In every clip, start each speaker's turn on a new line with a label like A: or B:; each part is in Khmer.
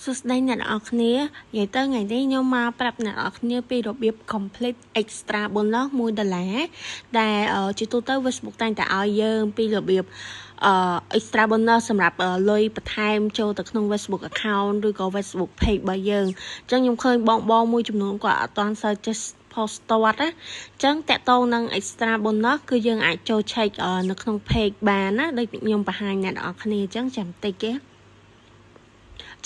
A: សួស្តីអ្នកនរអគ្នានិយាយទៅថ្ងៃនេះខ្ញុំមកប្រាប់អ្នកនរគ្នាពីរបៀប complete extra bonus $1ដែលជាទូទៅ Facebook តែងតែឲ្យយើងពីរបៀបextra bonus សម្រាប់លុយបន្ថែមចូលទៅក្នុង Facebook account ឬក៏ Facebook page របស់យើងអញ្ចឹងខ្ញុំឃើញបងមួយចំនួនគាត់អត់ទាន់សូវចេះ post តតណាអញ្ចឹងតកតងនឹង extra bonus គឺយើងអាចចូល check នៅក្នុង page បានណាដូចខ្ញុំបង្ហាញអ្នកនរគ្នាអញ្ចឹងចាំតិចទេ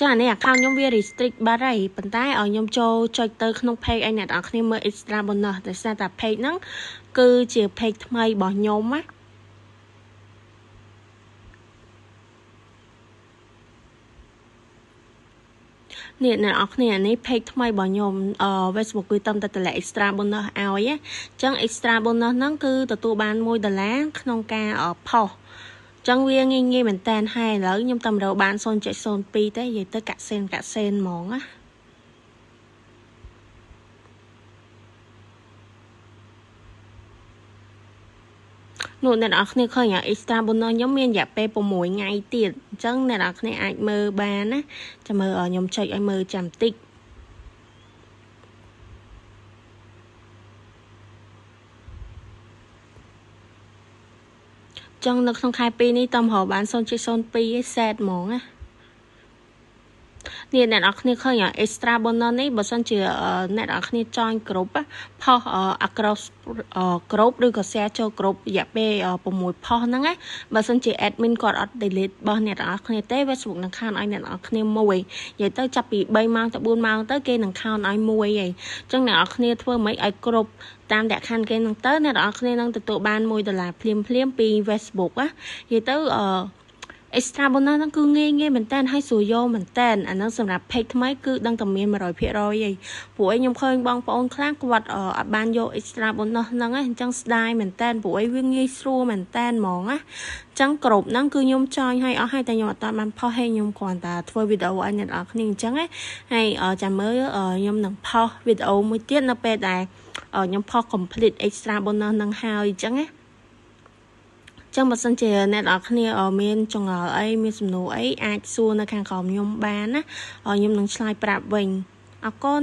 A: ចានេះ account ខ្ញុំវា restrict បាត់ហើយប៉ុន្តែខ្ញុំចូលចុចទៅក្នុង page ឲ្យអ្នកនរគ្នាមើល extra bonus តែស្តែ page ហ្នឹងគឺជា page ថ្មីរបស់ខ្ញុំណានេះអ្នកនរគ្នានេះ page ថ្មីរបស់ខ្ញុំFacebook គឺតាមតែតម្លៃ extra bonus ឲ្យអញ្ចឹង extra bonus ហ្នឹងគឺទទួលបាន$1ក្នុងការផុសចឹងវាងាយមែនតើហើយឥឡូវខ្ញុំតាមរកបាន 0.02 ទេនិយាយទៅកាក់សេនហ្មងណានោះអ្នកនរគ្នាឃើញextra bonus ខ្ញុំមានរយៈពេល6ថ្ងៃទៀតអញ្ចឹងអ្នកនរគ្នាអាចមើលបានណាចាំមើលខ្ញុំចុចឲ្យមើលចាំតិចចឹងនៅក្នុងខែ2នេះតំរកបាន 0.02 ឯសេតហ្មងណានេះអ្នកនរគ្នាឃើញextra bonus នេះបើសិនជាអ្នកនរគ្នាចង់គ្រប់ផុសacross គ្រប់ឬក៏ share ចូលគ្រប់រយៈពេល6ផុសហ្នឹងណាបើសិនជា admin គាត់អត់ delete របស់អ្នកនរគ្នាទេ Facebook នឹង count ឲ្យអ្នកនរគ្នាមួយនិយាយទៅចាប់ពី3ម៉ោងទៅ4ម៉ោងទៅគេនឹង count ឲ្យមួយឯងអញ្ចឹងអ្នកនរគ្នាធ្វើមិនឲ្យគ្រប់តាមលក្ខខណ្ឌគេហ្នឹងទៅអ្នកនរគ្នានឹងទទួលបាន$1ភ្លាមពី Facebook ណានិយាយទៅextra bonus ហ្នឹងគឺងាយមែនតើហើយស្រួលយកមែនតើអាហ្នឹងសម្រាប់ page ថ្មីគឺដឹងតែមាន 100% ឯងព្រោះខ្ញុំឃើញបងប្អូនខ្លះគាត់អត់បានយក extra bonus ហ្នឹងអញ្ចឹងស្ដាយមែនតើព្រោះវាងាយស្រួលមែនតើហ្មងណាអញ្ចឹងគ្រប់ហ្នឹងគឺខ្ញុំចង់ឲ្យអស់ហើយតែខ្ញុំអត់បានផុសឲ្យខ្ញុំគ្រាន់តែធ្វើវីដេអូឲ្យអ្នកនរគ្នាអញ្ចឹងហើយចាំមើលខ្ញុំនឹងផុសវីដេអូមួយទៀតនៅពេលដែលខ្ញុំផុស complete extra bonus ហ្នឹងហើយអញ្ចឹងណាចឹងបើសិនជាអ្នកនរគ្នាមានចង្អល់អីមានសំណួរអីអាចសួរនៅខាងក្រោមខ្ញុំបានណាខ្ញុំនឹងឆ្លើយប្រាប់វិញអរគុណ